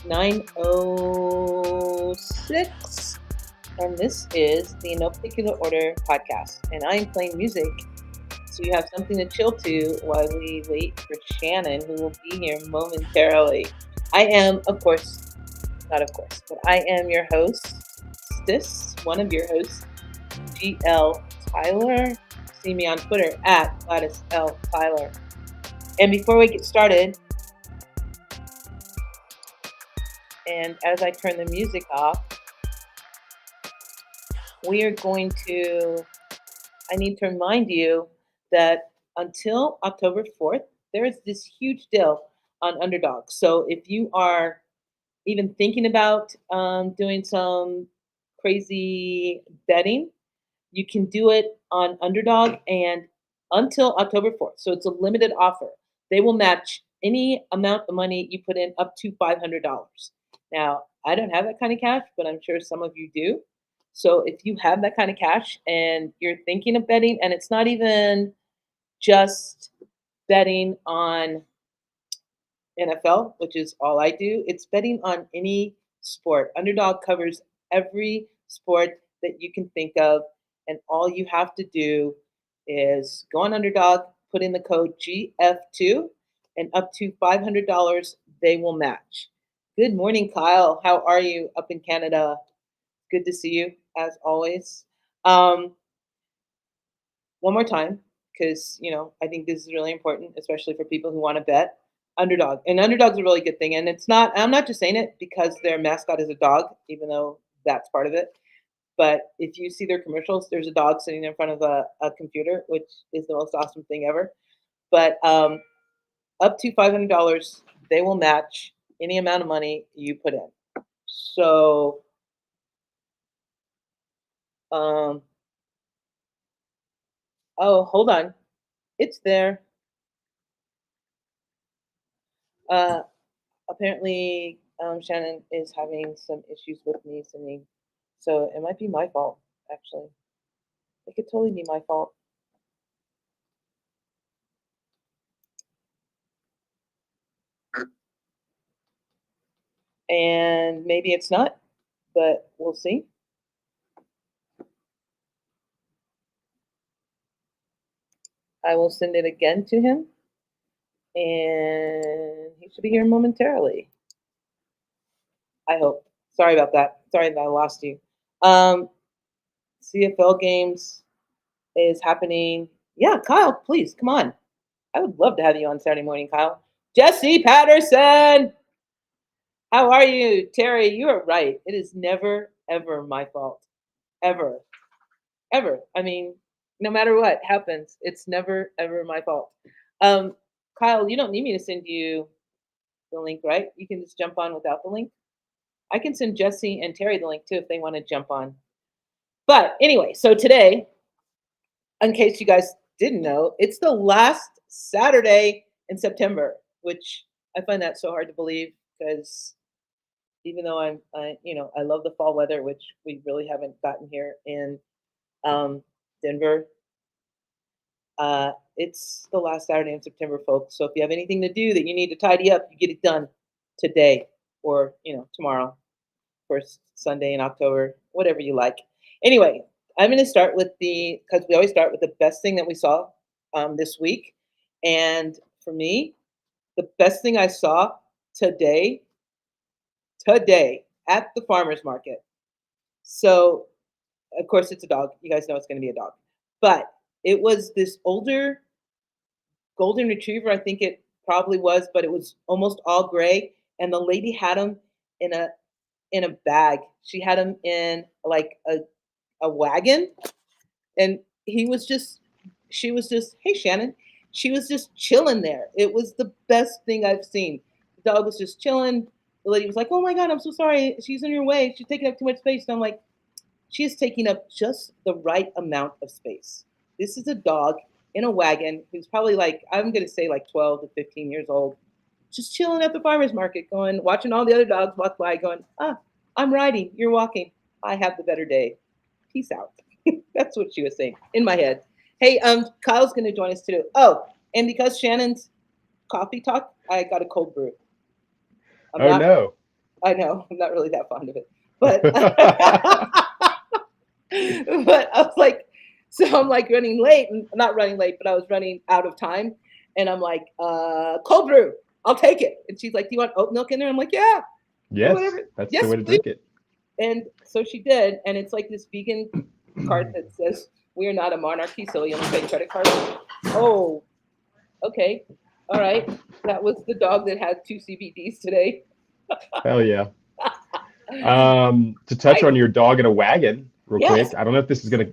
9:06, and this is the No Particular Order podcast. And I am playing music, so you have something to chill to while we wait for Shannon, who will be here momentarily. I am, of course, not of course, but I am your hostess, one of your hosts, GL Tyler. See me on Twitter at Gladys L. Tyler. And before we get started, and as I turn the music off, we are going to, I need to remind you that until October 4th, there is this huge deal on Underdog. So if you are even thinking about doing some crazy betting, you can do it on Underdog and until October 4th. So it's a limited offer. They will match any amount of money you put in up to $500. Now, I don't have that kind of cash, but I'm sure some of you do. So if you have that kind of cash and you're thinking of betting, and it's not even just betting on NFL, which is all I do, it's betting on any sport. Underdog covers every sport that you can think of, and all you have to do is go on Underdog, put in the code GF2, and up to $500 they will match. Good morning, Kyle. How are you up in Canada? Good to see you, as always. Um, one more time, because I think this is really important, especially for people who want to bet. Underdog, and Underdog's a really good thing, and it's not. I'm not just saying it because their mascot is a dog, even though that's part of it. But if you see their commercials, there's a dog sitting in front of a computer, which is the most awesome thing ever. But up to $500, they will match any amount of money you put in. So um, oh, hold on. It's there. Uh, Apparently, Shannon is having some issues with me singing. So it might be my fault, actually. It could totally be my fault. And maybe it's not, but we'll see. I will send it again to him, and he should be here momentarily. I hope. Sorry about that. Sorry that I lost you. Um, CFL games is happening. Yeah, Kyle, please come on. I would love to have you on Saturday morning, Kyle. Jesse Patterson, how are you? Terry, you are right. It is never, ever my fault. Ever. Ever. I mean, no matter what happens, it's never, ever my fault. Um, Kyle, you don't need me to send you the link, right? You can just jump on without the link. I can send Jesse and Terry the link too if they want to jump on. But anyway, so today, in case you guys didn't know, it's the last Saturday in September, which I find that so hard to believe because even though I love the fall weather, which we really haven't gotten here in um, Denver. It's the last Saturday in September, folks. So if you have anything to do that you need to tidy up, you get it done today or tomorrow, first Sunday in October, whatever you like. Anyway, I'm going to start with because we always start with the best thing that we saw this week, and for me, the best thing I saw today at the farmers market. So, of course, it's a dog. You guys know it's going to be a dog, but it was this older golden retriever. I think it probably was, but it was almost all gray, and the lady had him in a bag. She had him in like a wagon, and she was just, hey Shannon, she was just chilling there. It was the best thing I've seen. The dog was just chilling. The lady was like, oh my god, I'm so sorry, she's in your way, she's taking up too much space. And I'm like, she is taking up just the right amount of space. This is a dog in a wagon who's probably like, I'm going to say like 12 to 15 years old, just chilling at the farmer's market, watching all the other dogs walk by, going, I'm riding, you're walking. I have the better day. Peace out. That's what she was saying in my head. Hey, Kyle's going to join us too. Oh, and because Shannon's coffee talk, I got a cold brew. I'm Oh not no. I know I'm not really that fond of it, but but I was like, so I'm like running late, and not running late, but I was running out of time, and I'm like, cold brew, I'll take it. And she's like, do you want oat milk in there? I'm like, yeah, or Yes, whatever. that's the Yes, way to please. drink it. And so she did, and it's like this vegan card that says we are not a monarchy, so you only pay credit card. Oh, okay, all right. That was the dog that had 2 CBDs today. Hell yeah. To touch Hi. on your dog in a wagon real Yes. quick. I don't know if this is gonna,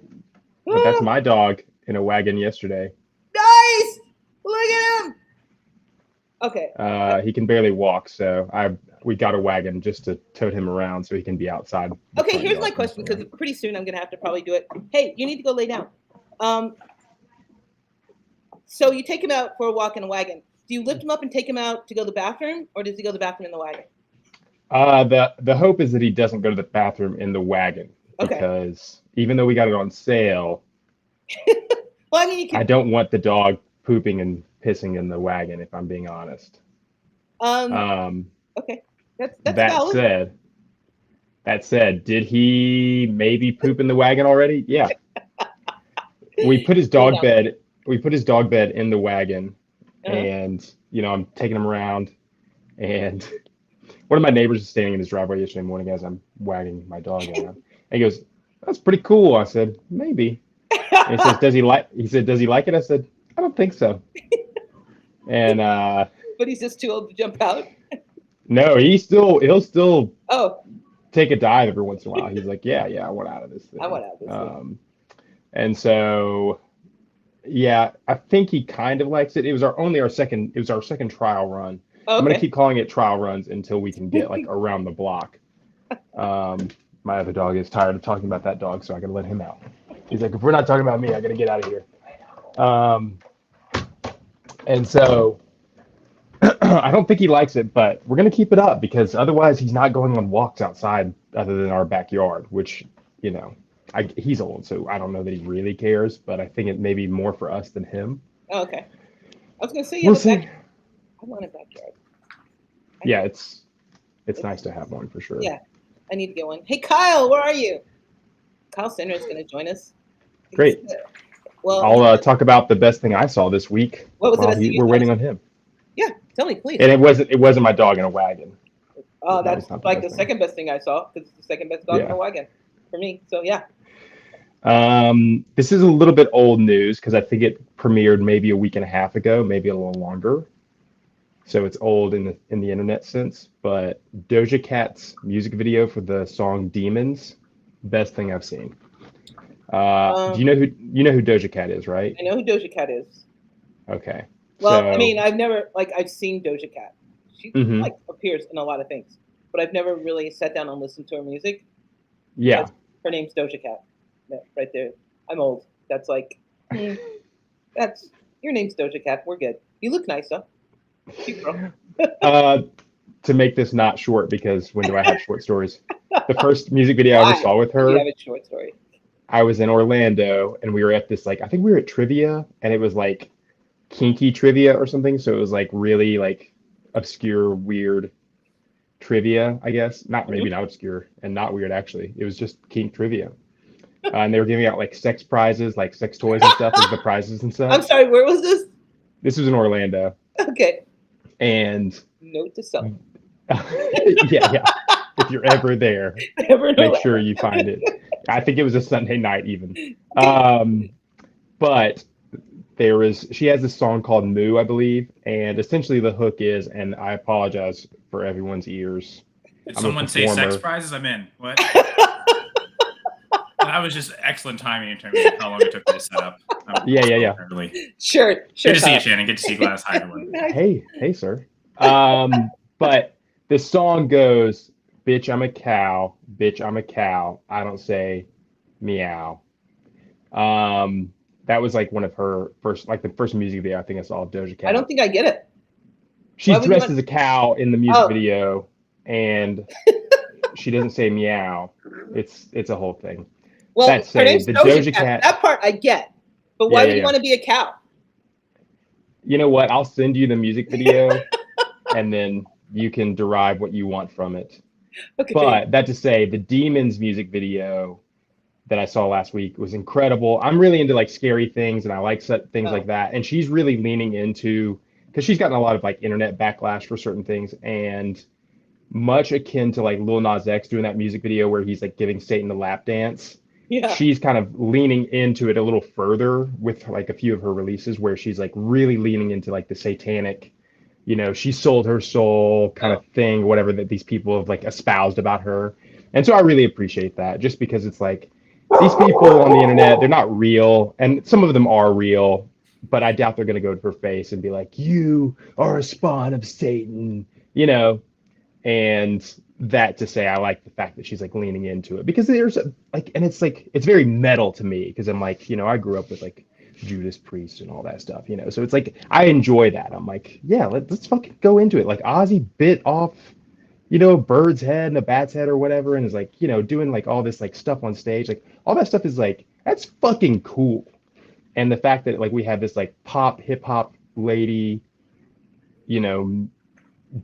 but that's Ah, my dog in a wagon yesterday. nice. Look at him. Okay. He can barely walk, so we got a wagon just to tote him around so he can be outside the Okay, front here's my yard question, because constantly. pretty soon I'm gonna have to probably do it. Hey, you need to go lay down. Um, so you take him out for a walk in a wagon. Do you lift him up and take him out to go to the bathroom, or does he go to the bathroom in the wagon? The hope is that he doesn't go to the bathroom in the wagon Okay. because even though we got it on sale, Well, I mean, you I could. don't want the dog pooping and pissing in the wagon, if I'm being honest. Um. Um, Okay. That's that valid. said, that said, did he maybe poop in the wagon already? Yeah. We put his Cool dog down. bed, we put his dog bed in the wagon, Uh-huh. and I'm taking him around, and one of my neighbors is standing in his driveway yesterday morning as I'm wagging my dog around. And he goes, "That's pretty cool." I said, "Maybe." And he says, "Does he like?" He said, "Does he like it?" I said, "I don't think so." And But he's just too old to jump out. no, he'll still Oh, take a dive every once in a while. He's like, "Yeah, yeah, I want out of this I thing." want out of this thing. And so yeah, I think he kind of likes it. It was our second trial run. Oh, I'm gonna okay. keep calling it trial runs until we can get like around the block. Um, my other dog is tired of talking about that dog, so I gotta let him out. He's like, if we're not talking about me, I gotta get out of here. Um, and so I don't think he likes it, but we're gonna keep it up because otherwise he's not going on walks outside other than our backyard, which you know, he's old, so I don't know that he really cares, but I think it may be more for us than him. Oh, okay. I was gonna say you We'll have a back. see. I want a backyard. I Yeah, need. it's nice It's, to have one for sure. yeah. I need to get one. Hey, Kyle, where are you? Kyle Sender is gonna join us. He's Great. well. I'll talk about the best thing I saw this week What was the while best thing you we're saw? waiting on him. Yeah, tell me, please. And it wasn't my dog in a wagon. That That's was not the like best the thing. second best thing I saw, because it's the second best dog in the Yeah. wagon for me. So yeah. This is a little bit old news because I think it premiered maybe a week and a half ago, maybe a little longer. So it's old in the internet sense. But Doja Cat's music video for the song "Demons," best thing I've seen. Do Um, you know who Doja Cat is, right? I know who Doja Cat is. Okay. Well, I mean, So, I've never like I've seen Doja Cat. She hmm like appears in a lot of things, but I've never really sat down and listened to her music. yeah. That's her name's Doja Cat. Yeah, right there. I'm old. That's like, hmm, that's your name's Doja Cat. We're good. You look nice though. Cute girl. Uh, to make this not short, because when do I have short stories? The first music video I ever Why saw with do you have her, a short story? I was in Orlando and we were at this like I think we were at trivia and it was like kinky trivia or something. So it was like really like obscure, weird trivia, I guess. Not maybe Mhm. not obscure and not weird actually. It was just kink trivia. And they were giving out like sex prizes, like sex toys and stuff as the prizes and I'm such. sorry. Where was this? This was in Orlando. Okay. And Note to self. yeah, yeah. If you're ever there, Never make know. sure you find it. I think it was a Sunday night even. Okay. But she has this song called Moo, I believe, and essentially the hook is, and I apologize for everyone's ears. Did I'm a someone say sex performer. prizes? I'm in. What? That was just excellent timing in terms of how long it took me to set up. Yeah, yeah, yeah. Sure. Good to see you, Kyle. Shannon. Good to see you, Gladys. Hi, everyone. Nice. Hey, sir. But the song goes, "Bitch, I'm a cow. Bitch, I'm a cow. I don't say meow." That was like one of her first, like the first music video I think I saw of Doja I don't Cat. think I get it. Why She's would you dressed want? as a cow in the music Oh, video, and she doesn't say meow. It's a whole thing. That well, her name's said, the Doja Doja Cat. Cat, That part I get. But yeah, why yeah, would you yeah. want to be a cow? You know what? I'll send you the music video, and then you can derive what you want from it. Okay. But that to say, the Demons music video that I saw last week was incredible. I'm really into like scary things and I like things Oh, like that. And she's really leaning into because she's gotten a lot of like internet backlash for certain things and much akin to like Lil Nas X doing that music video where he's like giving Satan a lap dance. yeah. She's kind of leaning into it a little further with like a few of her releases where she's like really leaning into like the satanic, she sold her soul kind Oh, of thing, whatever that these people have like espoused about her. And so I really appreciate that just because it's like these people on the internet, they're not real. And some of them are real, but I doubt they're going to go to her face and be like, you are a spawn of Satan, you know? And that to say, I like the fact that she's like leaning into it because there's like, and it's like, it's very metal to me because I'm like, I grew up with like Judas Priest and all that stuff, so it's like, I enjoy that. I'm like, yeah, let's fucking go into it. Like Ozzy bit off, a bird's head and a bat's head or whatever, and is like, doing like all this like stuff on stage. Like all that stuff is like, that's fucking cool. And the fact that like we have this like pop hip hop lady, you know,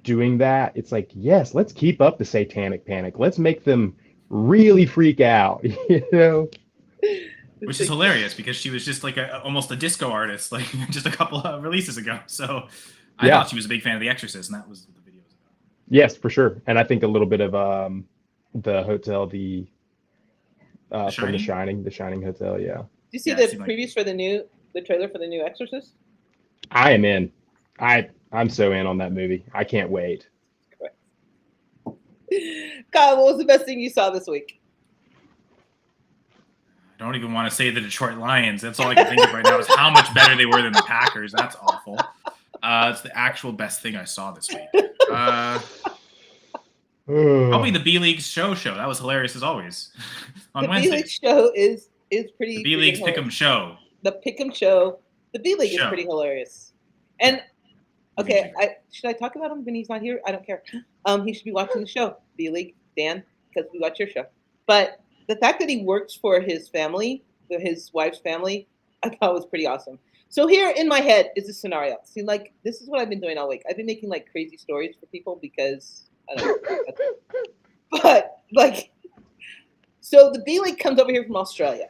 doing that, it's like, yes, let's keep up the satanic panic. Let's make them really freak out, Which is hilarious because she was just like almost a disco artist, like just a couple of releases ago. So I Yeah. thought she was a big fan of The Exorcist, and that was what the video was about. Yes, for sure. And I think a little bit of the hotel, from Shining? The Shining Hotel. Yeah, did you see Yeah, it the seemed like- previews for the trailer for the new Exorcist? I am in. I'm so in on that movie. I can't wait. Kyle, what was the best thing you saw this week? I don't even want to say the Detroit Lions. That's all I can think of right now is how much better they were than the Packers. That's awful. It's the actual best thing I saw this week. Probably the B League's show. That was hilarious as always on The Wednesday. B-League show is pretty. The B League's hilarious. Pick'em show. The Pick'em show. The B-League is Show. pretty hilarious. And okay, should I talk about him when he's not here? I don't care. He should be watching the show, B-League, Dan, because we watch your show. But the fact that he works for his family, his wife's family, I thought was pretty awesome. So here in my head is a scenario. See, like this is what I've been doing all week. I've been making like crazy stories for people because I don't know. But like, so the B-League comes over here from Australia.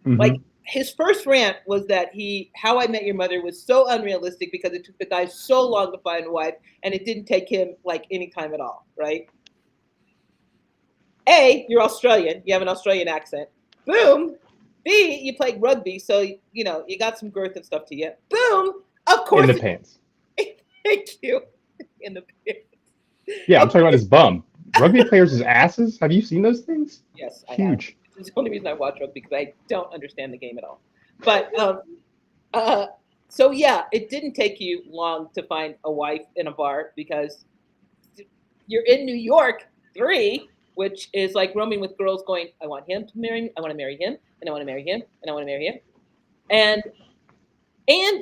Mhm. Like his first rant was that How I Met Your Mother was so unrealistic because it took the guy so long to find a wife and it didn't take him like any time at all, right? A, you're Australian, you have an Australian accent. Boom. B, you played rugby, so you got some girth and stuff to you. Boom. Of course. in the pants. Thank you. In the pants. Yeah, I'm talking about his bum. Rugby players' asses. Have you seen those things? Yes, I have. Huge. It's the only reason I watch rugby because I don't understand the game at all. But so yeah, it didn't take you long to find a wife in a bar because you're in New York 3, which is like roaming with girls going, I want him to marry me, I want to marry him, and I want to marry him, and I want to marry him. And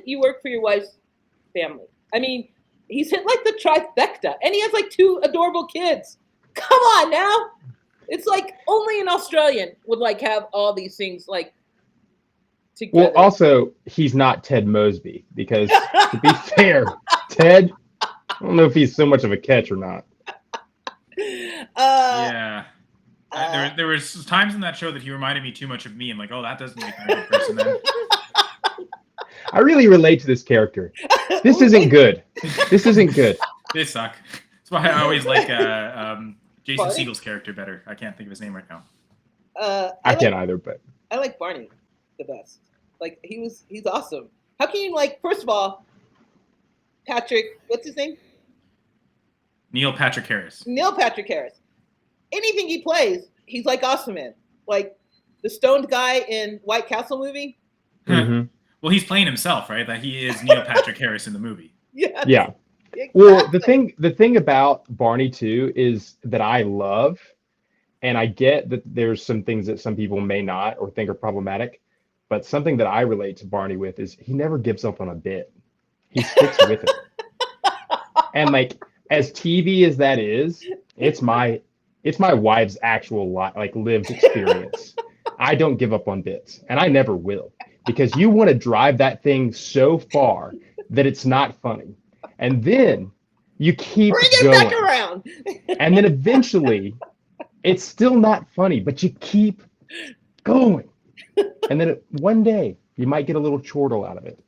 you work for your wife's family. I mean, he's hit like the trifecta, and he has like 2 adorable kids. Come on now. It's like only an Australian would like have all these things like together. Well, also, he's not Ted Mosby because, to be fair, Ted, I don't know if he's so much of a catch or not. Yeah. There was times in that show that he reminded me too much of me. I'm like, oh, that doesn't make me a good person then. I really relate to this character. This isn't good. This isn't good. They suck. That's why I always like Jason Barney? Segel's character better. I can't think of his name right now. I can't either, but I like Barney the best. Like he's awesome. How can you like? First of all, Patrick, what's his name? Neil Patrick Harris. Neil Patrick Harris. Anything he plays, he's like awesome in. Like the stoned guy in White Castle movie. mhm. Well, he's playing himself, right? That he is Neil Patrick Harris in the movie. Yeah. Yeah. Exactly. Well, the thing about Barney too is that I love, and I get that there's some things that some people may not or think are problematic, but something that I relate to Barney with is he never gives up on a bit. He sticks with it. And like as TV as that is, it's my wife's actual like lived experience. I don't give up on bits, and I never will, because you want to drive that thing so far that it's not funny. And then You keep Bring it going. back around. And then eventually, it's still not funny, but you keep going. And then one day, you might get a little chortle out of it.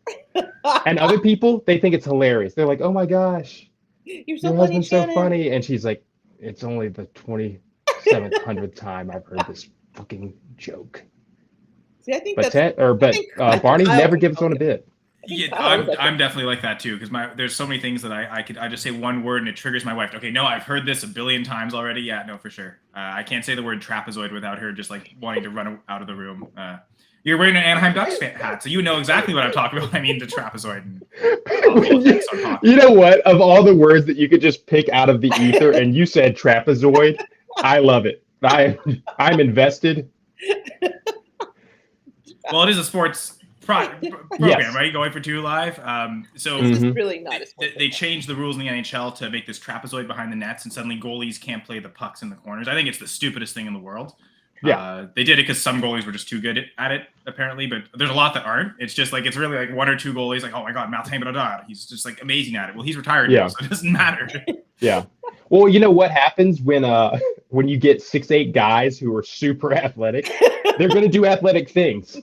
And other people, they think it's hilarious. They're like, oh my gosh, You're so your funny, husband's so Shannon. funny. And she's like, it's only the 2700th time I've heard this fucking joke. See, I think But that's. Barney Kyle never would gives tell one a you. bit. I think Yeah, Kyle was I'm definitely like that too because there's so many things that I just say one word and it triggers my wife. Okay, no, I've heard this a billion times already. Yeah, no, for sure. I can't say the word trapezoid without her just like wanting to run out of the room. You're wearing an Anaheim Ducks hat, so you know exactly what I'm talking about. I mean, the trapezoid. And you know what? Of all the words that you could just pick out of the ether, and you said trapezoid, I love it. I'm invested. Well, it is a sports program, Yes. right? Going for 2 Live. So This is really not a sport. they changed the rules in the NHL to make this trapezoid behind the nets, and suddenly goalies can't play the pucks in the corners. I think it's the stupidest thing in the world. Yeah. They did it because some goalies were just too good at it, apparently, but there's a lot that aren't. It's just like, it's really like 1 or 2 goalies, like, oh my God, Martin Brodeur. He's just like amazing at it. Well, he's retired now, so it doesn't matter. Yeah. Well, you know what happens when you get 6'8" guys who are super athletic? They're going to do athletic things.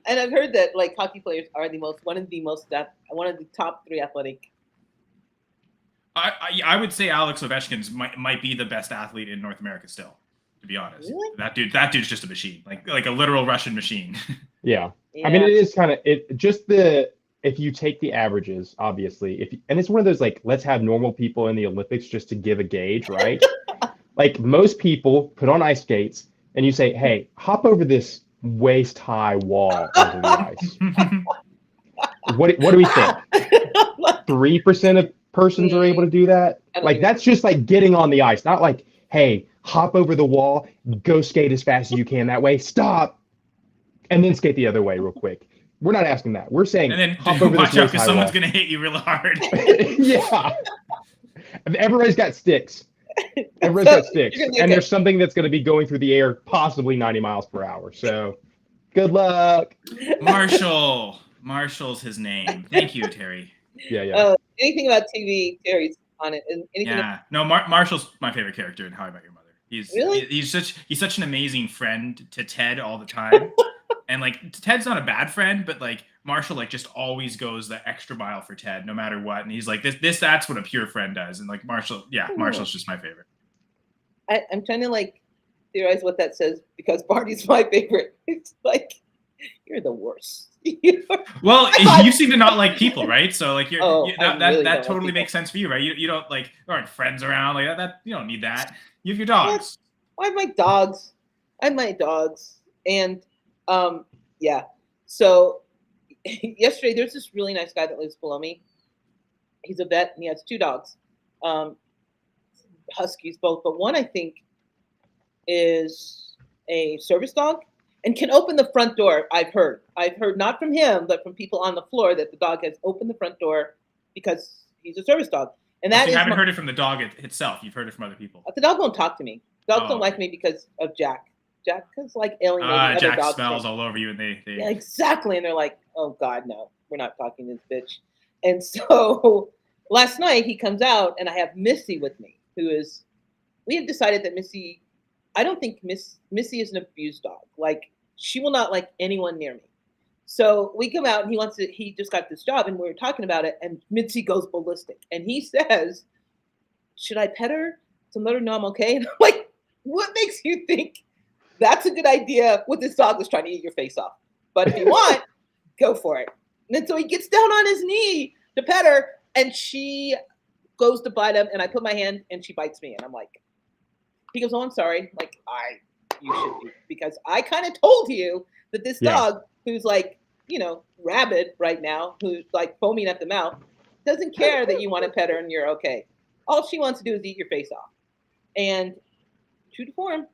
And I've heard that like hockey players are one of the top 3 athletic. I would say Alex Ovechkin's might be the best athlete in North America still, to be honest. Really? That dude's just a machine, like a literal Russian machine. Yeah. I mean, it is kind of if you take the averages, obviously, and it's one of those like, let's have normal people in the Olympics just to give a gauge, right? Like most people put on ice skates and you say, hey, hop over this waist high wall onto the ice. What do we think? 3% of persons are able to do that? Like that's just like getting on the ice, not like, hey, hop over the wall, go skate as fast as you can that way, stop, and then skate the other way real quick. We're not asking that. We're saying and then hop over watch this out waist because high someone's wall. gonna hit you really hard. Yeah. Everybody's got sticks. Everybody's got sticks. And there's something that's going to be going through the air, possibly 90 miles per hour. So good luck. Marshall's his name. Thank you, Terry. Yeah. Anything about TV, Terry's on it. And anything No, Marshall's my favorite character in How I Met Your Mother. Really? He's such an amazing friend to Ted all the time. And like Ted's not a bad friend, but like Marshall like just always goes the extra mile for Ted no matter what. And he's like that's what a pure friend does. And like Marshall's just my favorite. I'm trying to like theorize what that says because Barney's my favorite. It's like you're the worst. Well, you seem to not like people, right? So like that totally makes sense for you, right? You don't like there aren't friends around like that. You don't need that. You have your dogs. I have my dogs. And yeah. So yesterday there's this really nice guy that lives below me. He's a vet and he has 2 dogs. Huskies both, but one I think is a service dog and can open the front door. I've heard not from him, but from people on the floor that the dog has opened the front door because he's a service dog. And that you haven't heard it from the dog itself. You've heard it from other people. The dog won't talk to me. Dogs don't like me because of Jack. Jack is like alienating Jack other dogs. smells all over you, and they yeah, exactly. And they're like, "Oh God, no, we're not talking to this bitch." And so last night he comes out, and I have Missy with me, we have decided that Missy. I don't think Missy is an abused dog. Like she will not like anyone near me. So we come out, and he just got this job, and we were talking about it, and Missy goes ballistic, and he says, "Should I pet her to let her know I'm okay?" And I'm like, "What makes you think that's a good idea with this dog that's trying to eat your face off? But if you want, go for it." And then so he gets down on his knee to pet her, and she goes to bite him, and I put my hand, and she bites me, and I'm like, he goes, "Oh, I'm sorry." I'm like, you should be, because I kind of told you that this dog, who's like, rabid right now, who's like foaming at the mouth, doesn't care that you want to pet her and you're okay. All she wants to do is eat your face off. And true to form,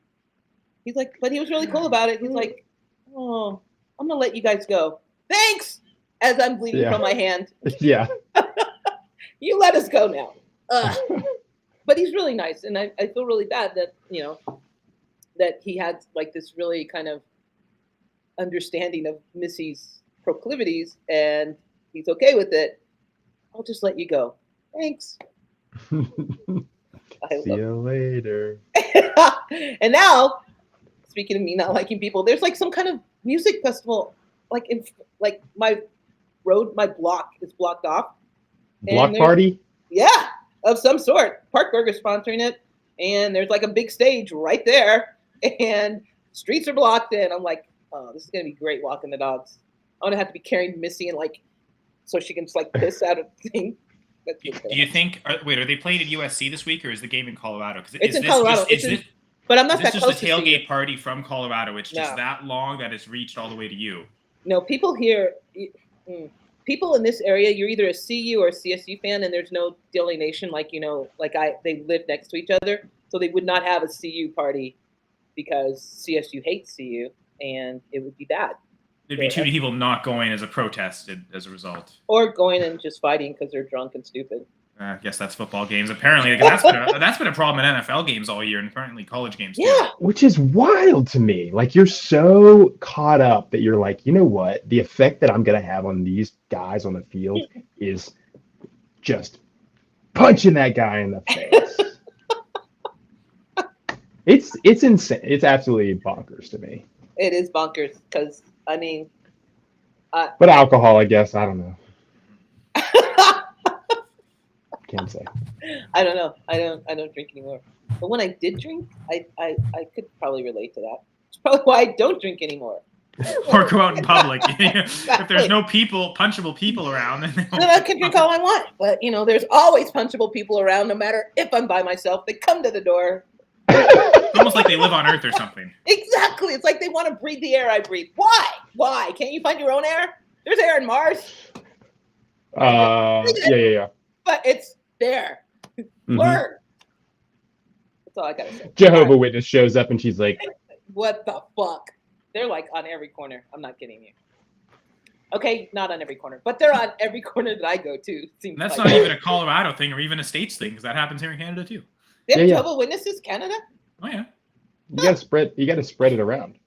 he's like, but he was really cool about it. He's like, "Oh, I'm gonna let you guys go. Thanks." As I'm bleeding from my hand. Yeah. You let us go now. But he's really nice, and I feel really bad that that he had like this really kind of understanding of Missy's proclivities, and he's okay with it. I'll just let you go. Thanks. I See love you later. And now, speaking of me not liking people, there's like some kind of music festival, like my block is blocked off. Block there's- party? Yeah, of some sort. Park Burger's sponsoring it, and there's like a big stage right there, and streets are blocked in. I'm like, oh, this is gonna be great walking the dogs. I'm gonna have to be carrying Missy and like, so she can just like piss out of the thing. That's Do what's gonna you happen. think? Are they playing at USC this week, or is the game in Colorado? Because It's in Colorado. But I'm not Is this that just close a to see it. tailgate party from Colorado? It's just No. that long that it's reached all the way to you. No, people here, people in this area, you're either a CU or a CSU fan, and there's no delineation. Like they live next to each other, so they would not have a CU party because CSU hates CU, and it would be bad. There'd be too many people not going as a protest as a result. Or going and just fighting because they're drunk and stupid. I guess that's football games. Apparently, that's been a problem in NFL games all year, and apparently college games too. Yeah. Which is wild to me. Like, you're so caught up that you're like, you know what? The effect that I'm going to have on these guys on the field is just punching that guy in the face. It's insane. It's absolutely bonkers to me. It is bonkers because, I mean... But alcohol, I guess. I don't know. Can't say. I don't know. I don't drink anymore. But when I did drink, I could probably relate to that. It's probably why I don't drink anymore. Or go out in public. If Exactly. there's no punchable people around, then Then I can drink all I want. But, there's always punchable people around, no matter if I'm by myself. They come to the door. It's almost like they live on Earth or something. Exactly. It's like they want to breathe the air I breathe. Why? Why? Can't you find your own air? There's air in Mars, Yeah. but it's there. Mhm. Learn. That's all I gotta say. Jehovah Witness shows up and she's like, What the fuck? They're like on every corner. I'm not kidding you. Okay, not on every corner, but they're on every corner that I go to. Seems And that's like. not even a Colorado thing or even a states thing, because that happens here in Canada too. They have Yeah. Jehovah Witnesses, Canada? Oh yeah. you gotta spread it around.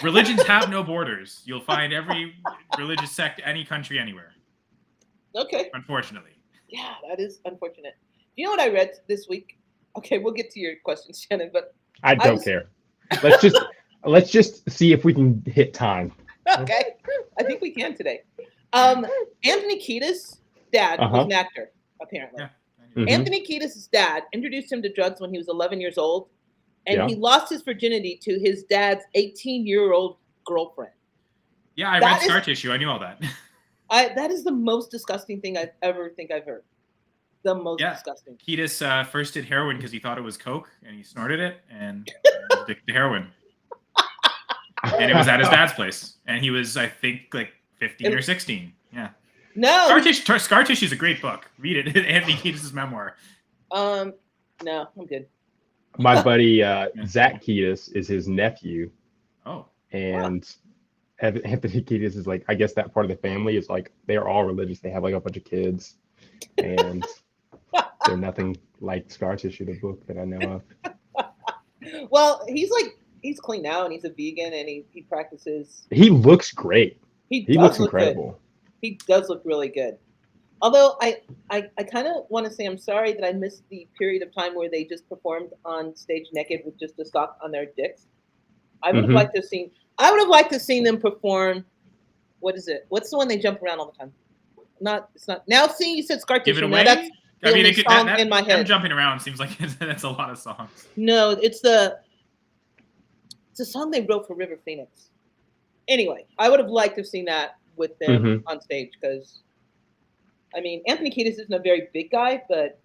Religions have no borders. You'll find every religious sect, any country, anywhere. Okay. Unfortunately. Yeah, that is unfortunate. You know what I read this week? Okay, we'll get to your question, Shannon, but I don't was- care. Let's just see if we can hit time. okay. I think we can today. Anthony Kiedis' dad was an actor, apparently. Yeah. Mhm. Anthony Kiedis' dad introduced him to drugs when he was 11 years old, and Yeah. he lost his virginity to his dad's 18-year-old girlfriend. Yeah, I That read is- Scar Tissue. I knew all that. That is the most disgusting thing I've heard. The most Yeah. disgusting. Kiedis first did heroin because he thought it was coke, and he snorted it and was addicted to heroin. And it was at his dad's place, and he was, I think, like 15 or 16. Yeah. No. Scar Tissue is a great book. Read it. Anthony Kiedis' memoir. No, I'm good. My buddy Zach Kiedis is his nephew, Oh. and Anthony Kiedis is like, I guess that part of the family is like they are all religious. They have like a bunch of kids, and they're nothing like Scar Tissue, the book that I know of. Well, he's clean now, and he's a vegan, and he practices. He looks great. He He does looks look good. incredible. He does look really good. Although I kind of want to say I'm sorry that I missed the period of time where they just performed on stage naked with just a sock on their dicks. I would have Mhm. liked to have seen. I would have liked to have seen them perform. What is it? What's the one they jump around all the time? It's not. Now, see, you said Scar Give it Tissue. away. Now that's the only it song in my them head. jumping around seems like that's a lot of songs. No, it's a song they wrote for River Phoenix. Anyway, I would have liked to have seen that with them Mhm. on stage because, I mean, Anthony Kiedis isn't a very big guy, but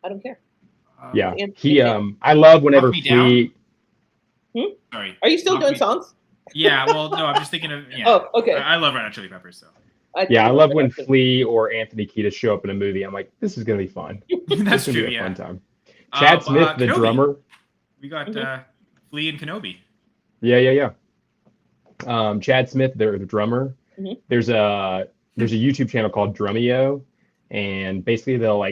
I don't care. Yeah, And- he. I love whenever Knock Me Down? Flea. Sorry. Are you still Knock doing Me- songs? Yeah. Well, no, I'm just thinking of. Yeah. Oh, okay. I love Red Hot Chili Peppers. So Yeah, I do love when that. Flea or Anthony Kiedis show up in a movie. I'm like, this is gonna be fun. that's This is true. gonna be a Yeah. fun time. Chad Smith, the Kenobi. drummer. We got Mhm. Flea and Kenobi. Yeah. Chad Smith, the drummer. Mhm. There's a YouTube channel called Drumeo, and basically they'll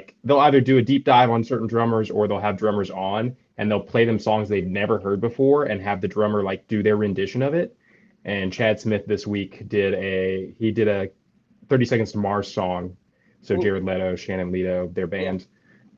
either do a deep dive on certain drummers or they'll have drummers on and they'll play them songs they've never heard before and have the drummer like do their rendition of it. And Chad Smith this week did a 30 Seconds to Mars song So Ooh. Jared Leto, Shannon Leto, their band.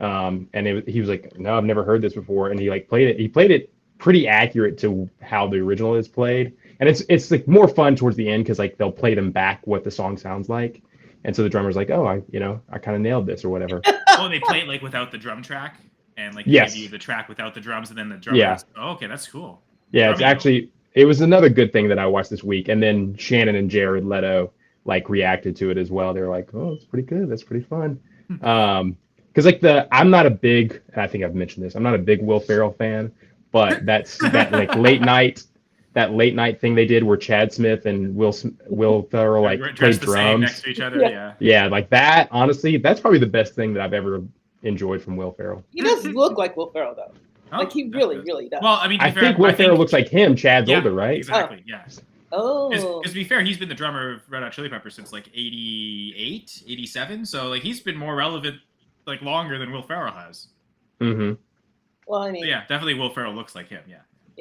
And he was like, no, I've never heard this before. And he like played it. He played it pretty accurate to how the original is played. And it's like more fun towards the end because like they'll play them back what the song sounds like. And so the drummer's like, oh, I kind of nailed this or whatever. Oh, they play it like without the drum track, and like Yes. give you the track without the drums, and then the drummer. Yeah. Oh, okay, that's cool. Yeah, it's Drumming. actually it was another good thing that I watched this week. And then Shannon and Jared Leto like reacted to it as well. They were like, oh, it's pretty good. That's pretty fun. Because like I'm not a big, and I think I've mentioned this, I'm not a big Will Ferrell fan, but that like late night thing they did where Chad Smith and Will Ferrell like played dressed the same drums. next to each other. Yeah. Yeah. Yeah, like that. Honestly, that's probably the best thing that I've ever enjoyed from Will Ferrell. He does look like Will Ferrell though. Oh, Like he that's really, good. really does. Well, I mean, to I be fair, think Will Ferrell looks like him. Chad's yeah, older, right? Exactly. Yeah. Oh. Because to be fair, he's been the drummer of Red Hot Chili Peppers since like 88, 87. So like he's been more relevant like longer than Will Ferrell has. Mm-hmm. Well, I mean, So yeah, definitely Will Ferrell looks like him. Yeah.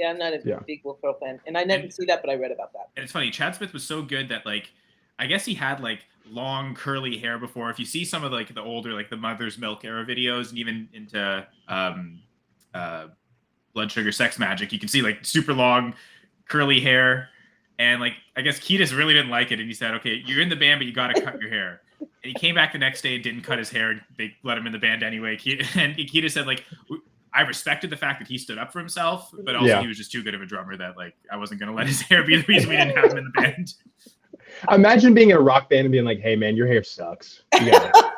I'm not a Yeah. big Will Ferrell fan, and I didn't see that, but I read about that. And it's funny, Chad Smith was so good that like I guess he had like long curly hair before. If you see some of like the older like the Mother's Milk era videos and even into Blood Sugar Sex Magic, you can see like super long curly hair. And like I guess Kiedis really didn't like it, and he said, "Okay, you're in the band, but you got to cut your hair." And he came back the next day and didn't cut his hair. And they let him in the band anyway. And Kiedis said like, I respected the fact that he stood up for himself, but also he was just too good of a drummer that like I wasn't going to let his hair be the reason we didn't have him in the band. Imagine being in a rock band and being like, "Hey man, your hair sucks." You gotta-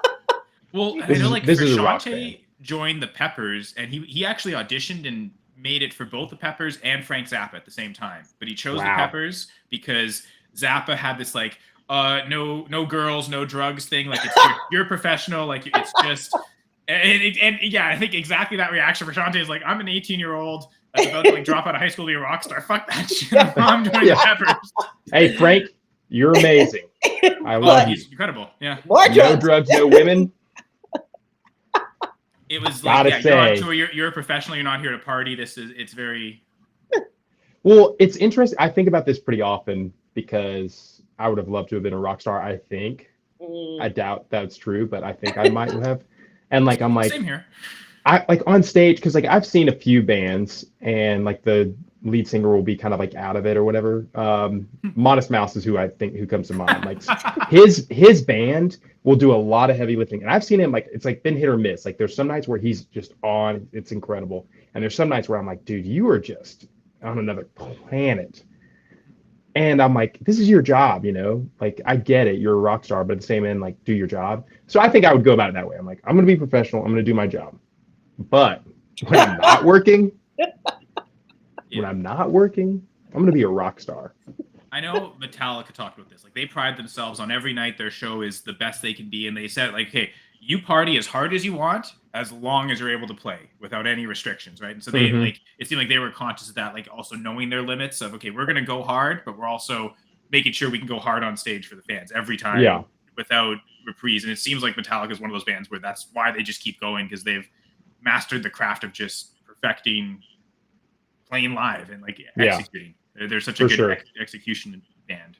Well, This I know is- like this is a rock Frusciante joined the Peppers, and he actually auditioned and made it for both the Peppers and Frank Zappa at the same time. But he chose the Wow. Peppers because Zappa had this like no girls, no drugs thing. Like you're a professional. Like it's just and yeah, I think exactly that reaction for Frusciante is like, I'm an 18-year-old that's about to like drop out of high school to be a rock star. Fuck that shit. I'm doing Yeah. the Peppers. Hey Frank, you're amazing. I Oh, love you. he's incredible. Yeah. More No drugs. drugs, no women. It was Gotta like, you're on say. tour, you're a professional, you're not here to party. It's very Well, it's interesting. I think about this pretty often because I would have loved to have been a rock star. I think. Mm. I doubt that's true, but I think I might have. And like I'm like same here. I like on stage because like I've seen a few bands and like the lead singer will be kind of like out of it or whatever. Modest Mouse is who comes to mind. Like his band will do a lot of heavy lifting, and I've seen him like it's like been hit or miss. Like there's some nights where he's just on, it's incredible, and there's some nights where I'm like, dude, you are just on another planet. And I'm like, this is your job, like I get it, you're a rock star, but at the same end, like do your job. So I think I would go about it that way. I'm like, I'm gonna be professional, I'm gonna do my job. But when I'm not working, I'm gonna be a rock star. I know Metallica talked about this. Like they pride themselves on every night their show is the best they can be, and they said like, hey, you party as hard as you want as long as you're able to play without any restrictions, right? And so they like it seemed like they were conscious of that, like also knowing their limits of okay, we're gonna go hard, but we're also making sure we can go hard on stage for the fans every time without reprise. And it seems like Metallica is one of those bands where that's why they just keep going, because they've mastered the craft of just perfecting playing live and like executing. They're such a good execution band.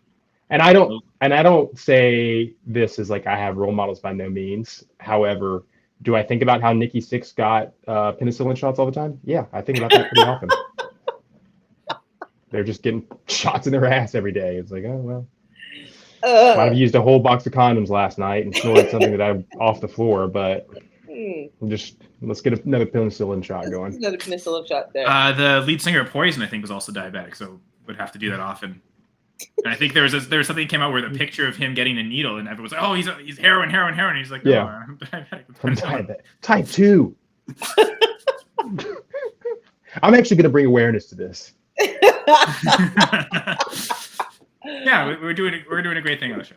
And I don't say this as like I have role models by no means. However, do I think about how Nikki Sixx got penicillin shots all the time? Yeah, I think about that pretty often. They're just getting shots in their ass every day. It's like, oh well. Might have used a whole box of condoms last night and snorted something that I off the floor, but let's get another penicillin shot going. Another penicillin shot there. The lead singer of Poison, I think, was also diabetic, so would have to do that often. And I think there was something that came out where the picture of him getting a needle, and everyone was like, "Oh, he's heroin." And he's like, "No, I'm diabetic." I'm diabetic. Type 2. I'm actually going to bring awareness to this. Yeah, we're doing a great thing on the show.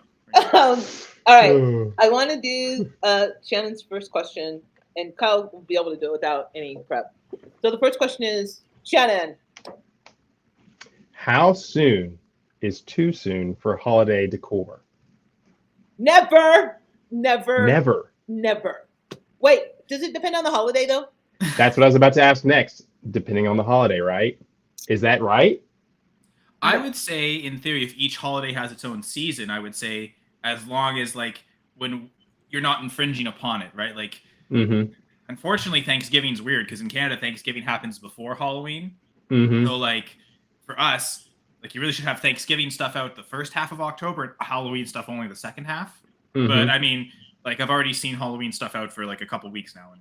All right, I want to do Shannon's first question, and Kyle will be able to do it without any prep. So the first question is, Shannon, how soon is too soon for holiday decor? Never. Wait, does it depend on the holiday though? That's what I was about to ask next. Depending on the holiday, right? Is that right? I would say, in theory, if each holiday has its own season, I would say as long as like when you're not infringing upon it, right? Like, Mm-hmm. unfortunately, Thanksgiving's weird because in Canada, Thanksgiving happens before Halloween. Mm-hmm. So, like, for us, like, you really should have Thanksgiving stuff out the first half of October and Halloween stuff only the second half. Mm-hmm. But I mean, like, I've already seen Halloween stuff out for like a couple weeks now. And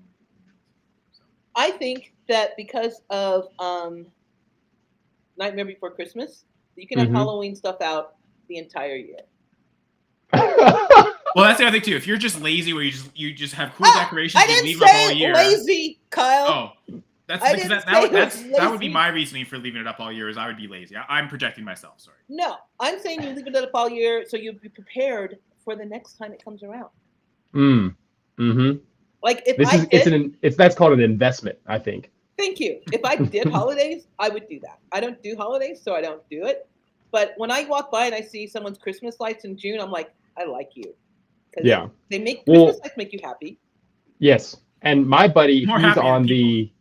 so. I think that because of Nightmare Before Christmas, you can have Mhm. Halloween stuff out the entire year. Well, that's the other thing too. If you're just lazy, where you just have cool decorations, I you didn't leave it up all say year. lazy, Kyle. Oh, that's I because didn't that say would, it was that would be lazy. my reasoning for leaving it up all year. Is I would be lazy. I'm projecting myself. Sorry. No, I'm saying you leave it up all year so you'll be prepared for the next time it comes around. Mm-hmm. Like if This I is did, that's called an investment, I think. thank you. If I did holidays, I would do that. I don't do holidays, so I don't do it. But when I walk by and I see someone's Christmas lights in June, I'm like, I like you. 'Cause Yeah. They make Well- Christmas lights make you happy. Yes. And my buddy, More he's happy on than the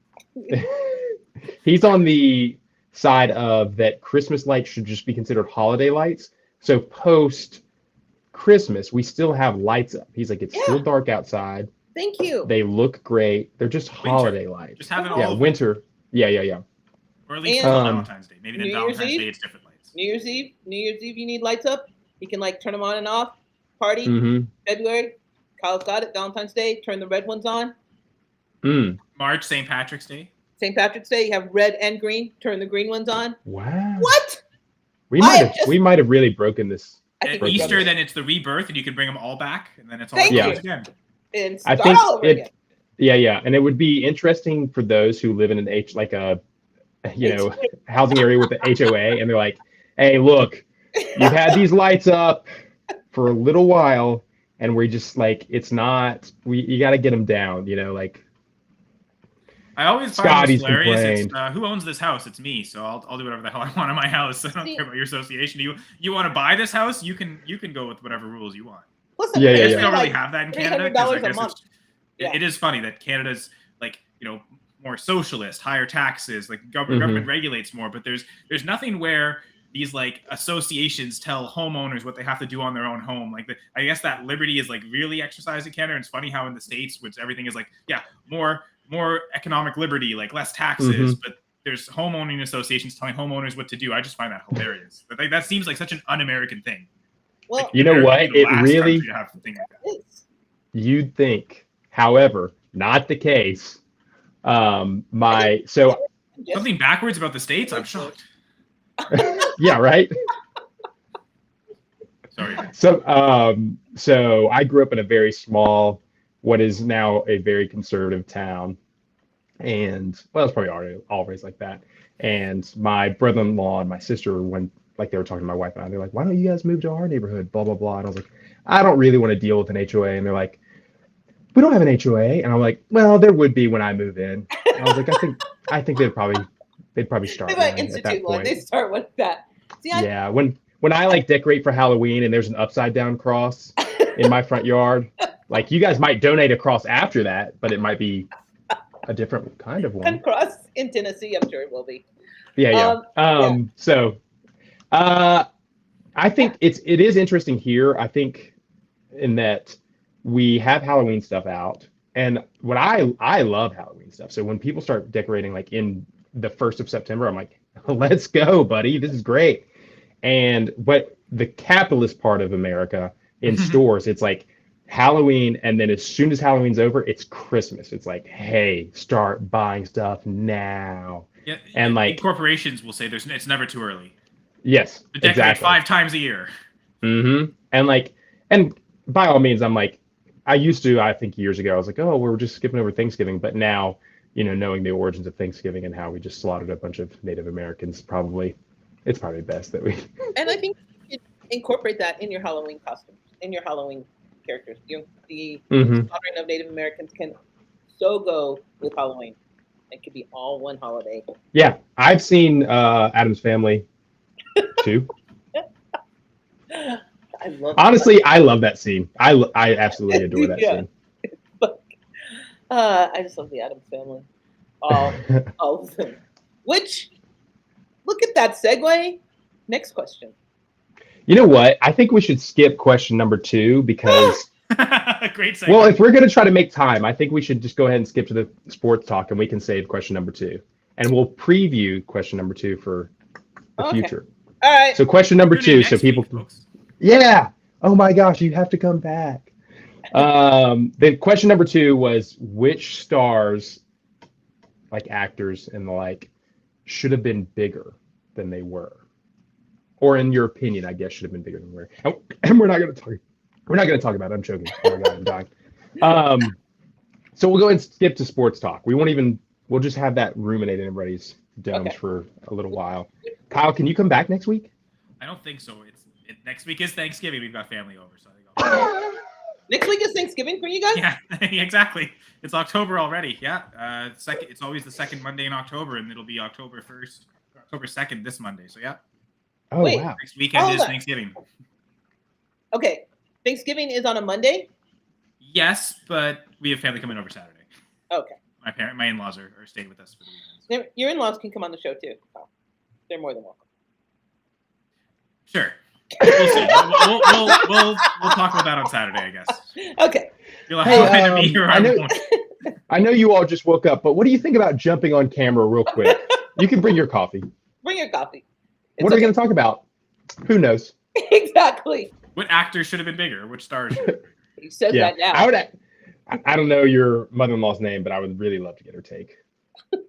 he's on the side of that Christmas lights should just be considered holiday lights. So post Christmas, we still have lights up. He's like, it's still Yeah. dark outside. Thank you. They look great. They're just holiday lights. Just have it Yeah, all, winter. Yeah. or at least And- on Valentine's Day. Maybe then New Year's Valentine's Eve? Day it's different lights. New Year's Eve, you need lights up. You can like turn them on and off. Party, Mm-hmm. February. Kyle's got it. Valentine's Day, turn the red ones on. Mm. March, St. Patrick's Day. St. Patrick's Day, you have red and green. Turn the green ones on. Wow. What? We I might have have just- we might have really broken this. I At think we've done Easter, this. then it's the rebirth, and you can bring them all back, and then it's all Thank you. again. And I start think all over again. Yeah, and it would be interesting for those who live in an housing area with the HOA, and they're like, "Hey, look, you've had these lights up for a little while, and we're just like, it's not. You got to get them down, like." I always find Scotty's this hilarious. It's, complained. who owns this house? It's me, so I'll do whatever the hell I want in my house. I don't See- care about your association. You want to buy this house? You can go with whatever rules you want. Listen, Yeah, I yeah, guess yeah. we don't really like, have that in Canada. 'Cause $300 I a guess month. it's, Yeah. it is funny that Canada's like more socialist, higher taxes, like Mhm. government regulates more, but there's nothing where these like associations tell homeowners what they have to do on their own home. Like I guess that liberty is like really exercised in Canada. And it's funny how in the States, which everything is like, yeah, more economic liberty, like less taxes, but there's homeowning associations telling homeowners what to do. I just find that hilarious. But like, that seems like such an un-American thing. well, Like, You know America what? would be the It last really- country to have something like that. it's- You'd think, however, not the case. So just- Something backwards about the States? I'm shocked. yeah, right. Sorry. So I grew up in a very small, what is now a very conservative town, and well, it's probably always like that. And my brother-in-law and my sister, when like they were talking to my wife and I, they're like, "Why don't you guys move to our neighborhood?" Blah blah blah. And I was like, "I don't really want to deal with an HOA." And they're like, "We don't have an HOA." And I'm like, "Well, there would be when I move in." And I was like, "I think they'd probably start They might one at that institute one. point." They start with that. See, Yeah, when I like decorate for Halloween and there's an upside down cross in my front yard, like you guys might donate a cross after that, but it might be a different kind of one. Gun Cross in Tennessee, I'm sure it will be. Yeah. So I think it is interesting here. I think in that we have Halloween stuff out, and what I love Halloween stuff. So when people start decorating like in the 1st of September, I'm like, let's go, buddy. This is great. And but the capitalist part of America in stores, it's like Halloween, and then as soon as Halloween's over, it's Christmas. It's like, hey, start buying stuff now. Yeah, And, like- corporations will say it's never too early. Yes, To decorate exactly. 5 times a year. Mm-hmm. And by all means, I'm like, I used to, I think years ago, I was like, oh, we're just skipping over Thanksgiving. But now, knowing the origins of Thanksgiving and how we just slaughtered a bunch of Native Americans, it's probably best that we. And I think you should incorporate that in your Halloween costumes, in your Halloween characters. The Mm-hmm. slaughtering of Native Americans can so go with Halloween. It could be all one holiday. Yeah, I've seen Addams Family too. I love Honestly, I love that scene. I absolutely adore that Yeah. scene. I just love the Addams Family. All of them. Which, look at that segue. Next question. You know what? I think we should skip question number 2 because Great segue. Well, if we're going to try to make time, I think we should just go ahead and skip to the sports talk, and we can save question number 2. And we'll preview question number 2 for the Okay. future. All right. So question number Tune in 2, so next people week, can... folks. Yeah. Oh my gosh, you have to come back. The question number 2 was which stars, like actors and the like, should have been bigger than they were, or in your opinion, I guess, should have been bigger than they were. And we're not going to talk. We're not going to talk about it. I'm joking. Oh my God, I'm dying. So we'll go and skip to sports talk. We won't even. We'll just have that ruminate in everybody's domes Okay. for a little while. Kyle, can you come back next week? I don't think so. Next week is Thanksgiving. We've got family over, so I think I'll... Next week is Thanksgiving for you guys? Yeah, exactly. It's October already. Yeah, second. It's always the second Monday in October, and it'll be October 1st, October 2nd this Monday. So yeah, Oh Wait. wow. next weekend Hold is on. Thanksgiving. Okay. Thanksgiving is on a Monday? Yes, but we have family coming over Saturday. Okay. My in-laws are staying with us for the weekend. Your in-laws can come on the show too. Oh, they're more than welcome. Sure. We'll see. We'll talk about that on Saturday, I guess. Okay. You'll Hey, have to be here. I know- I know you all just woke up, but what do you think about jumping on camera real quick? You can bring your coffee. Bring your coffee. It's What are we okay. going to talk about? Who knows? Exactly. What actors should have been bigger? Which stars? You said Yeah, that now. I don't know your mother-in-law's name, but I would really love to get her take. All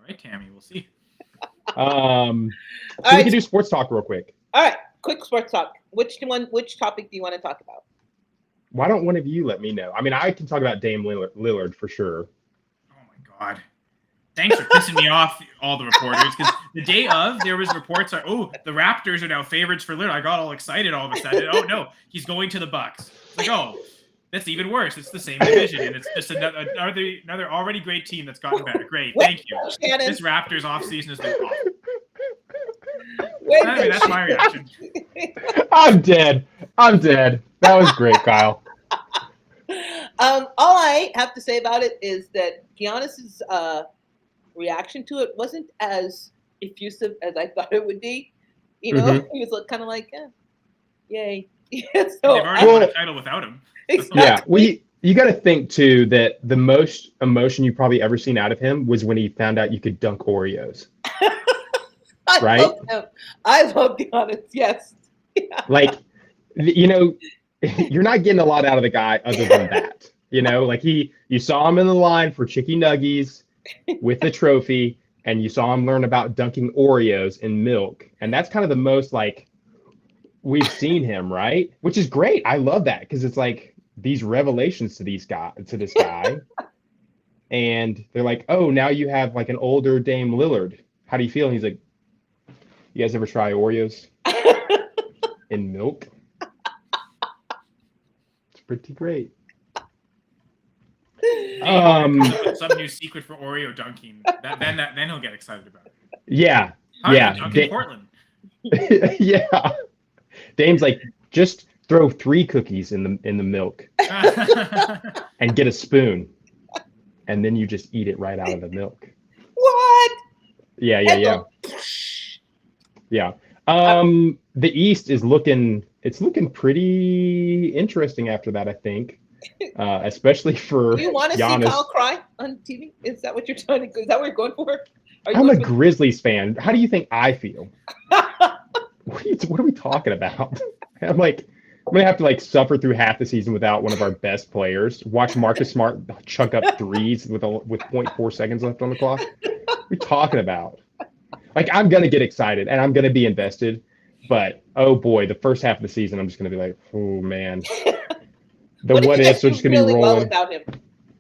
right, Tammy. We'll see. So All we right. can do sports talk real quick. All right. Quick sports talk. Which topic do you want to talk about? Why don't one of you let me know? I mean, I can talk about Dame Lillard for sure. Oh my God. Thanks for pissing me off, all the reporters, because the day of, there was reports the Raptors are now favorites for Lillard. I got all excited all of a sudden. Oh no, he's going to the Bucks. It's like, oh, that's even worse. It's the same division, and it's just another already great team that's gotten better. Great, thank you. Shannon. This Raptors offseason has been awful. Wait, Anyway, that's my reaction. I'm dead. That was great, Kyle. All I have to say about it is that Giannis's reaction to it wasn't as effusive as I thought it would be. You know, he was kind of like, yay. So They've already won a title without him. exactly. Yeah, you got to think too that the most emotion you probably ever seen out of him was when he found out you could dunk Oreos. Right? I love Giannis. Yes. Yeah. Like, you know, you're not getting a lot out of the guy other than that. You know, like you saw him in the line for Chicky Nuggies with the trophy, and you saw him learn about dunking Oreos in milk, and that's kind of the most like we've seen him, right? Which is great. I love that because it's like these revelations to this guy, and they're like, oh, now you have like an older Dame Lillard. How do you feel? And he's like, you guys ever try Oreos in milk? It's pretty great. Some new secret for Oreo dunking. Then he'll get excited about it. Yeah. How Yeah. do you dunk in Portland? Yeah. Dame's like, just throw 3 cookies in the milk and get a spoon, and then you just eat it right out of the milk. What? Yeah. The East is looking pretty interesting after that, I think. Especially for Do you want to see Giannis. Kyle cry on TV? Is that what you're trying to? Is that what you're going for? Are you I'm a going for- Grizzlies fan. How do you think I feel? What are we talking about? I'm gonna have to like suffer through half the season without one of our best players. Watch Marcus Smart chunk up threes with 0.4 seconds left on the clock. What are we talking about? Like, I'm gonna get excited and I'm gonna be invested, but oh boy, the first half of the season I'm just gonna be like, oh man. The What if what you ifs guys are do just gonna be really well rolling. without him?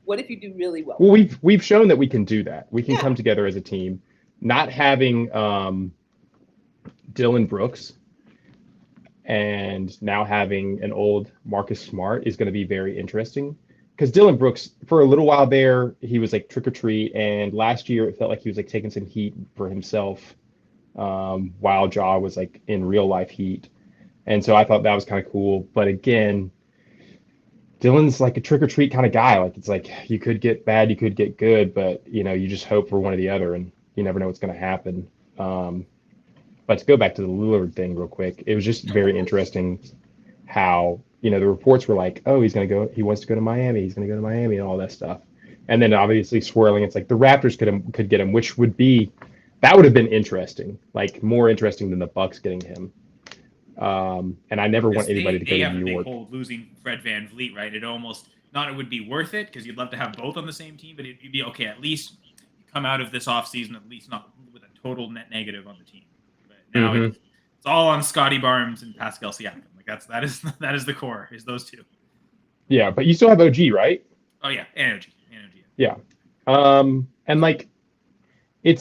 What if you do really well? Well, we've shown that we can do that. We can Yeah. come together as a team. Not having Dylan Brooks and now having an old Marcus Smart is going to be very interesting. Because Dylan Brooks, for a little while there, he was like trick or treat, and last year it felt like he was like taking some heat for himself, while Ja was like in real life heat, and so I thought that was kind of cool. But again, Dylan's like a trick or treat kind of guy. Like, it's like you could get bad, you could get good, but you know, you just hope for one or the other, and you never know what's going to happen. But to go back to the Lillard thing real quick, it was just very interesting how the reports were like, oh, he wants to go to Miami, and all that stuff. And then obviously swirling, it's like the Raptors could get him, which that would have been interesting, like more interesting than the Bucks getting him. And I never want anybody to go to New York. They hold losing Fred VanVleet, right? It would be worth it because you'd love to have both on the same team, but it'd be okay. At least come out of this offseason, at least not with a total net negative on the team. But now it's all on Scotty Barnes and Pascal Siakam. Like that is the core, is those two. Yeah, but you still have OG, right? Oh yeah, energy. Yeah. And like they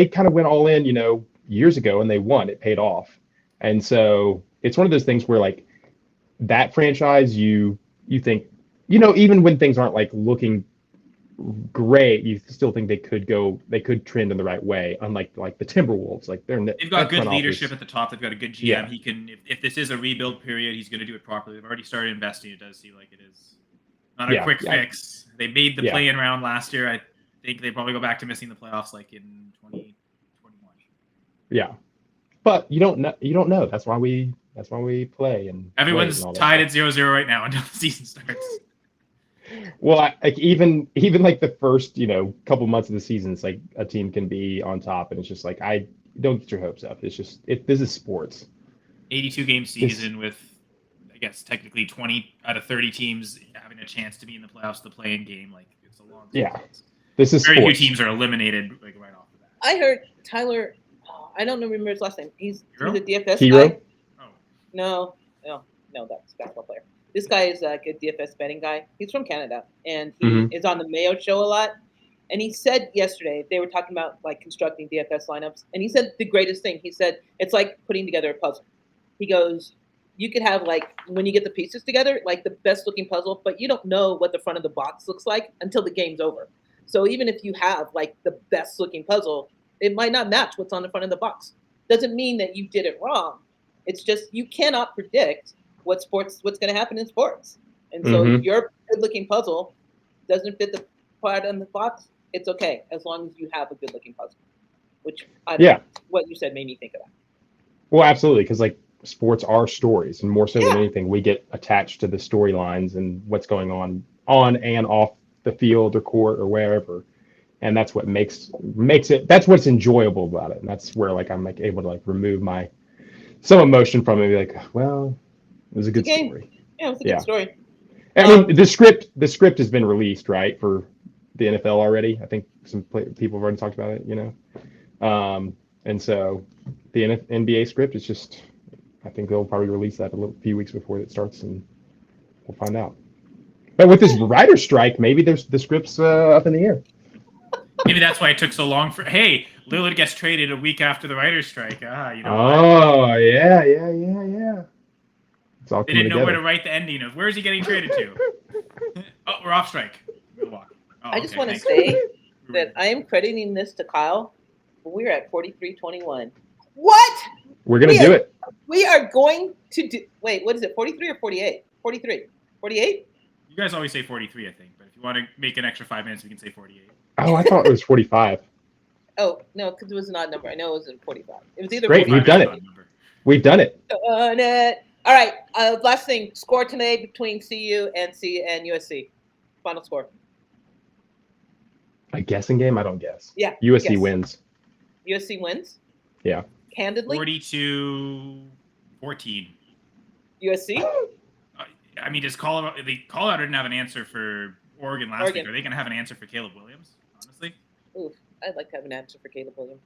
kind of went all in, years ago, and they won. It paid off. And so it's one of those things where like that franchise, you think, even when things aren't like looking great, you still think they could trend in the right way. Unlike like the Timberwolves, like they've got good leadership at the top. They've got a good GM. Yeah. He can, if this is a rebuild period, he's going to do it properly. They've already started investing. It does seem like it is not a quick fix. They made the play-in round last year. I think they probably go back to missing the playoffs like in 2021. Yeah, but you don't know. That's why we play, and everyone's tied at 0-0 right now until the season starts. Well, even like the first couple months of the season, it's like a team can be on top, and it's just like I don't get your hopes up. It's just this is sports. 82-game season with, I guess, technically 20 out of 30 teams having a chance to be in the playoffs, the play-in game. Like it's a long. This is very sports. few teams are eliminated like right off the bat. I heard Tyler. I don't remember his last name. He's a DFS Hero? guy. Oh. No, that's a basketball player. This guy is like a DFS betting guy. He's from Canada, and he is on the Mayo show a lot. And he said yesterday, they were talking about like constructing DFS lineups, and he said the greatest thing. He said it's like putting together a puzzle. He goes, you could have like when you get the pieces together, like the best looking puzzle, but you don't know what the front of the box looks like until the game's over. So even if you have like the best looking puzzle, it might not match what's on the front of the box. Doesn't mean that you did it wrong. It's just you cannot predict what's going to happen in sports. And so if your good looking puzzle doesn't fit the part on the box, it's okay as long as you have a good looking puzzle. Which what you said made me think of that. Well, absolutely, because like sports are stories, and more so than anything, we get attached to the storylines and what's going on and off the field or court or wherever. And that's what makes it. That's what's enjoyable about it, and that's where like I'm like able to like remove some emotion from it and be like, well, it was a good story. Yeah, it was a good story. I mean, the script has been released, right, for the NFL already. I think some people have already talked about it, and so the NBA script is just. I think they'll probably release that a few weeks before it starts, and we'll find out. But with this writer's strike, maybe the script's up in the air. Maybe that's why it took so long Hey, Lillard gets traded a week after the writer's strike. Oh, yeah. It's all they didn't know where to write the ending of where is he getting traded to? Oh, we're off strike. I just want to say that I am crediting this to Kyle, but we're at 43-21. What? We're going to do it. We are going to do. Wait, what is it? 43 or 48? 43. 48? You guys always say 43, I think. But if you want to make an extra 5 minutes, we can say 48. Oh, I thought it was 45. Oh, no, because it was an odd number. I know it wasn't 45. It was either Great, 45 we've done it. We've done it. Done it. All right. Last thing. Score today between CU and USC. Final score. A guessing game? I don't guess. Yeah. USC wins. USC wins? Yeah. Candidly? 42-14. USC? I mean, Colorado didn't have an answer for Oregon last week. Are they going to have an answer for Caleb Williams, honestly? Oof. I'd like to have an answer for Caleb Williams.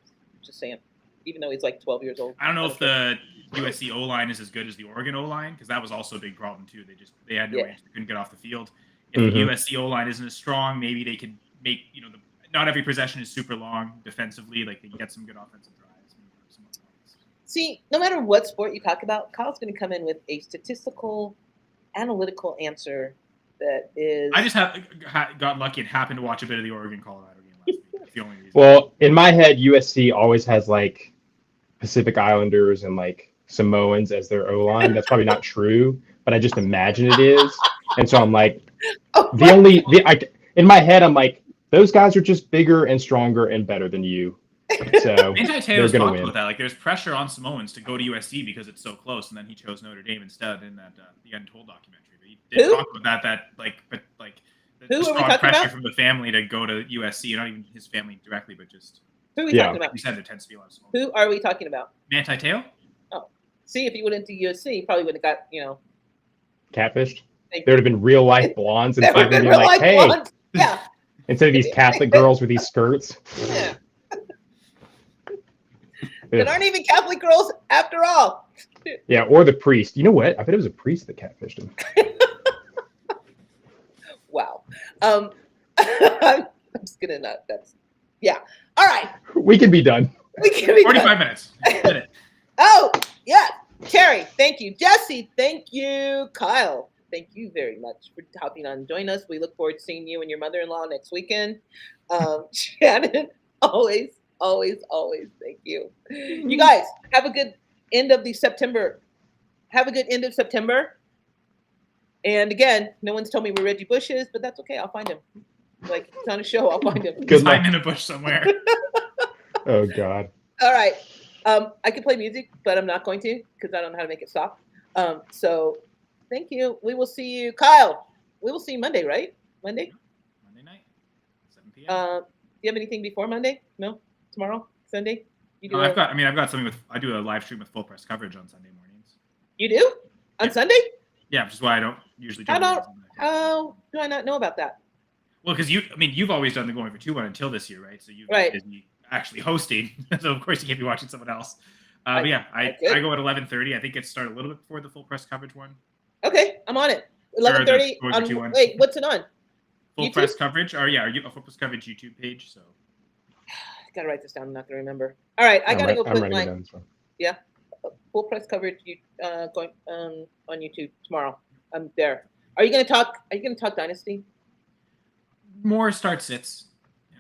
Just saying. Even though he's like 12 years old. I don't know if the USC O-line is as good as the Oregon O-line, because that was also a big problem, too. They had no answer. They couldn't get off the field. If the USC O-line isn't as strong, maybe they could make, not every possession is super long defensively. Like, they can get some good offensive drives. See, no matter what sport you talk about, Kyle's going to come in with a statistical, analytical answer that is. I just got lucky and happened to watch a bit of the Oregon-Colorado game last week. That's the only reason. Well, in my head, USC always has like Pacific Islanders and like Samoans as their O-line. That's probably not true, but I just imagine it is. And so I'm like, in my head, I'm like, those guys are just bigger and stronger and better than you. So Manti they're Te'o's gonna talked win. about that. Like, there's pressure on Samoans to go to USC because it's so close, and then he chose Notre Dame instead in that the Untold documentary. But he did Who? talk about that the Who are we strong talking pressure about? from the family to go to USC, not even his family directly, but just Who are we Yeah. talking like about? you said, there tends to be a lot of Samoans. Who are we talking about? Manti Te'o? See, if he went into USC, he probably would have got, Catfished. Thank There would have been real life blondes and There would have fucking been be like, real-life hey, blondes. Yeah, instead of these Catholic girls with these skirts. yeah. Yeah. That aren't even Catholic girls after all. Yeah, or the priest. You know what? I bet it was a priest that catfished him. Wow. I'm just gonna not. That's yeah. All right. We can be done. We can be done. 45 minutes. Did it. Oh yeah, Terry. Thank you, Jesse. Thank you, Kyle. Thank you very much for hopping on and joining us. We look forward to seeing you and your mother-in-law next weekend. Shannon, always, thank you. You guys have a good end of the September. Have a good end of September. And again, no one's told me where Reggie Bush is, but that's okay. I'll find him. Like it's on a show, I'll find him. Good He's luck. hiding in a bush somewhere. Oh God. All right. I can play music, but I'm not going to because I don't know how to make it stop. So thank you. We will see you, Kyle. We will see you Monday, right? Monday. Monday night, 7 p.m. Do you have anything before Monday? No. Tomorrow? Sunday? You do. No, I've got something with. I do a live stream with full press coverage on Sunday mornings. You do on Yeah. Sunday? Yeah, which is why I don't usually. How jump don't- on that. How do I not know about that? Well, because you've always done the Going for 2-1 until this year, right? So you've Right. been busy actually hosting, so of course you can't be watching someone else. I- But yeah, I I did. go at 11:30. I think it started a little bit before the full press coverage one. Okay, I'm on it. 11:30. Going for 2-1. Wait, what's it on? Full YouTube? press coverage, or yeah, a full press coverage YouTube page. So I gotta write this down. I'm not gonna remember. All right, I gotta go I'm put writing it my down as well. full press coverage. Going on YouTube tomorrow. I'm there. Are you gonna talk Dynasty? more start sits.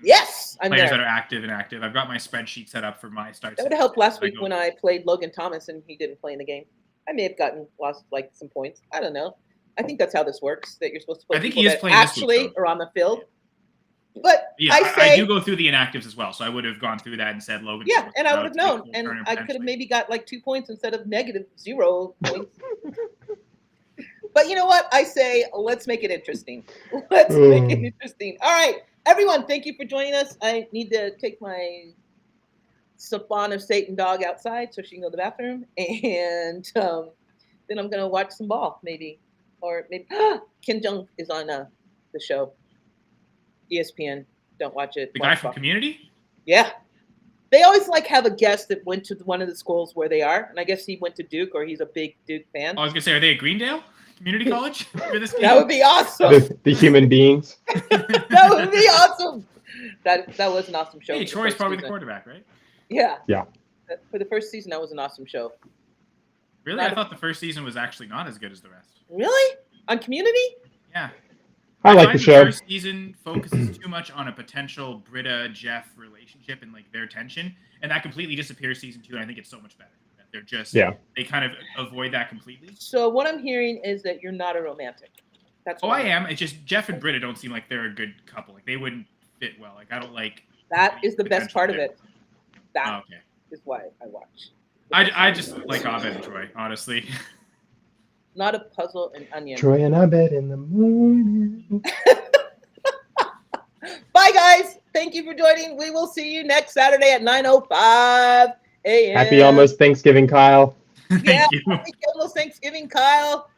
Yes, I'm Players there. that are active and active. I've got my spreadsheet set up for my start. That would have sits. helped last I week go- when I played Logan Thomas and he didn't play in the game. I may have lost like some points. I don't know. I think that's how this works. That you're supposed to play I think people he is that playing this week, actually though. are on the field. But Yeah, I say I do go through the inactives as well, so I would have gone through that and said Logan. yeah, Thomas and I is would out have to be known, full and turner I could have potentially. maybe got like 2 points instead of -0 points. But you know what? I say let's make it interesting. Let's make it interesting. All right, everyone, thank you for joining us. I need to take my spawn of Satan dog outside so she can go to the bathroom, and then I'm gonna watch some ball, maybe, or maybe Kim Jong is on the show, ESPN. Don't watch it. The Watch guy from ball. Community. Yeah. They always like have a guest that went to one of the schools where they are, and I guess he went to Duke or he's a big Duke fan. I was gonna say, are they at Greendale Community College for this game? That would be awesome. The human beings. That would be awesome. That was an awesome show. Hey, for the Troy's first probably the season. quarterback, right? Yeah. Yeah. For the first season, that was an awesome show. Really? I thought the first season was actually not as good as the rest. Really? On Community? Yeah. I like find the show. First season focuses too much on a potential Britta Jeff relationship and like their tension, and that completely disappears season 2. And I think it's so much better that they're just they kind of avoid that completely. So what I'm hearing is that you're not a romantic. That's Oh, what I am. It's just Jeff and Britta don't seem like they're a good couple. Like they wouldn't fit well. Like I don't like. That is the best potential part of there. it. That Oh, okay. is why I watch. I just like Abed and Troy, honestly. Not a puzzle and onion. Troy and I bet in the morning. Bye, guys. Thank you for joining. We will see you next Saturday at 9:05 a.m. Happy almost Thanksgiving, Kyle. Thank Yeah. you. Happy almost Thanksgiving, Kyle.